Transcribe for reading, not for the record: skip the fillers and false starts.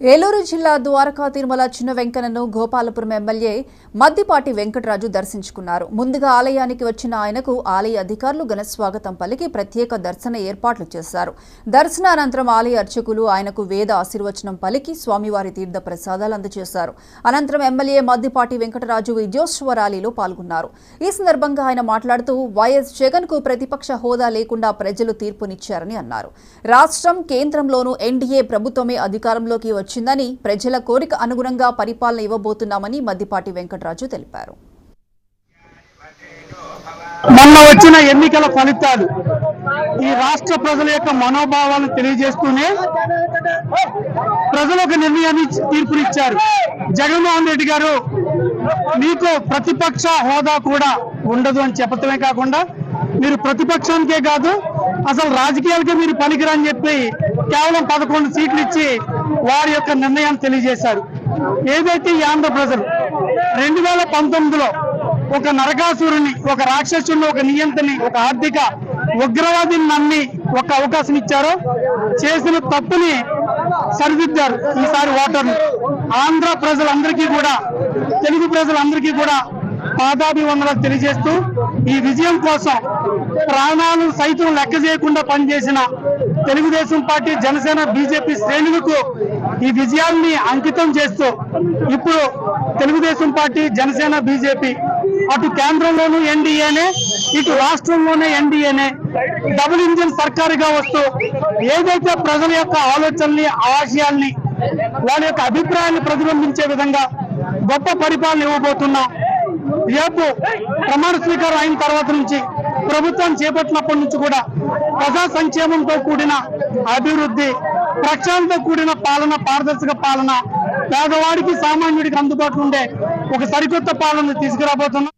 ఏలూరు జిల్లా ద్వారకా తిరుమల చిన్న వెంకన్నను గోపాలపురం ఎమ్మెల్యే మద్దిపాటి వెంకటరాజు దర్శించుకున్నారు. ముందుగా ఆలయానికి వచ్చిన ఆయనకు ఆలయ అధికారులు ఘన స్వాగతం పలికి ప్రత్యేక దర్శన ఏర్పాట్లు చేశారు. దర్శనానంతరం ఆలయ అర్చకులు ఆయనకు వేద ఆశీర్వచనం పలికి స్వామివారి తీర్థ ప్రసాదాలు అందజేశారు. అనంతరం ఎమ్మెల్యే మద్దిపాటి వెంకటరాజు విజయోత్సవ ర్యాలీలో పాల్గొన్నారు. ఈ సందర్భంగా ఆయన మాట్లాడుతూ వైఎస్ జగన్ కు ప్రతిపక్ష హోదా లేకుండా ప్రజలు తీర్పునిచ్చారని అన్నారు. రాష్ట్రం కేంద్రంలోనూ ఎన్డీఏ ప్రభుత్వమే అధికారంలోకి వచ్చిందని ప్రజల కోరిక అనుగుణంగా పరిపాలన ఇవ్వబోతున్నామని మద్దిపాటి వెంకటరాజు తెలిపారు. మొన్న వచ్చిన ఎన్నికల ఫలితాలు ఈ రాష్ట్ర ప్రజల యొక్క మనోభావాలను తెలియజేస్తూనే ప్రజలు ఒక నిర్ణయాన్ని తీర్పునిచ్చారు. జగన్మోహన్ రెడ్డి గారు మీకు ప్రతిపక్ష హోదా కూడా ఉండదు అని చెప్పటమే కాకుండా మీరు ప్రతిపక్షానికే కాదు అసలు రాజకీయాలకే మీరు పనికిరని చెప్పి కేవలం 11 సీట్లు ఇచ్చి వారి యొక్క నిర్ణయాన్ని తెలియజేశారు. ఏదైతే ఈ ఆంధ్ర ప్రజలు 2019లో ఒక నరకాసురుని, ఒక రాక్షసుని, ఒక నియంత్రని, ఒక ఆర్థిక ఉగ్రవాదిని నమ్మి ఒక అవకాశం ఇచ్చారో చేసిన తప్పుని సరిదిద్దారు. ఈసారి ఓటర్లు ఆంధ్ర ప్రజలందరికీ కూడా, తెలుగు ప్రజలందరికీ కూడా పాదాభివందనాలు తెలియజేస్తూ ఈ విజయం కోసం ప్రాణాలు సైతం లెక్క చేయకుండా పనిచేసిన తెలుగుదేశం పార్టీ, జనసేన, బీజేపీ శ్రేణులకు ఈ విజయాన్ని అంకితం చేస్తూ ఇప్పుడు తెలుగుదేశం పార్టీ, జనసేన, బీజేపీ అటు కేంద్రంలోనూ ఎన్డీఏనే, ఇటు రాష్ట్రంలోనే ఎన్డీఏనే డబుల్ ఇంజిన్ సర్కారుగా వస్తూ ఏదైతే ప్రజల యొక్క ఆలోచనల్ని, ఆశయాల్ని, వాళ్ళ యొక్క అభిప్రాయాన్ని ప్రతిబింబించే విధంగా గొప్ప పరిపాలన ఇవ్వబోతున్నాం. రేపు ప్రమాణ స్వీకారం అయిన తర్వాత నుంచి ప్రభుత్వం చేపట్టినప్పటి నుంచి కూడా ప్రజా సంక్షేమంతో కూడిన అభివృద్ధి, ప్రక్షాళనతో కూడిన పాలన, పారదర్శక పాలన, పేదవాడికి సామాన్యుడికి అందుబాటులో ఉండే ఒక సరికొత్త పాలన తీసుకురాబోతున్నాం.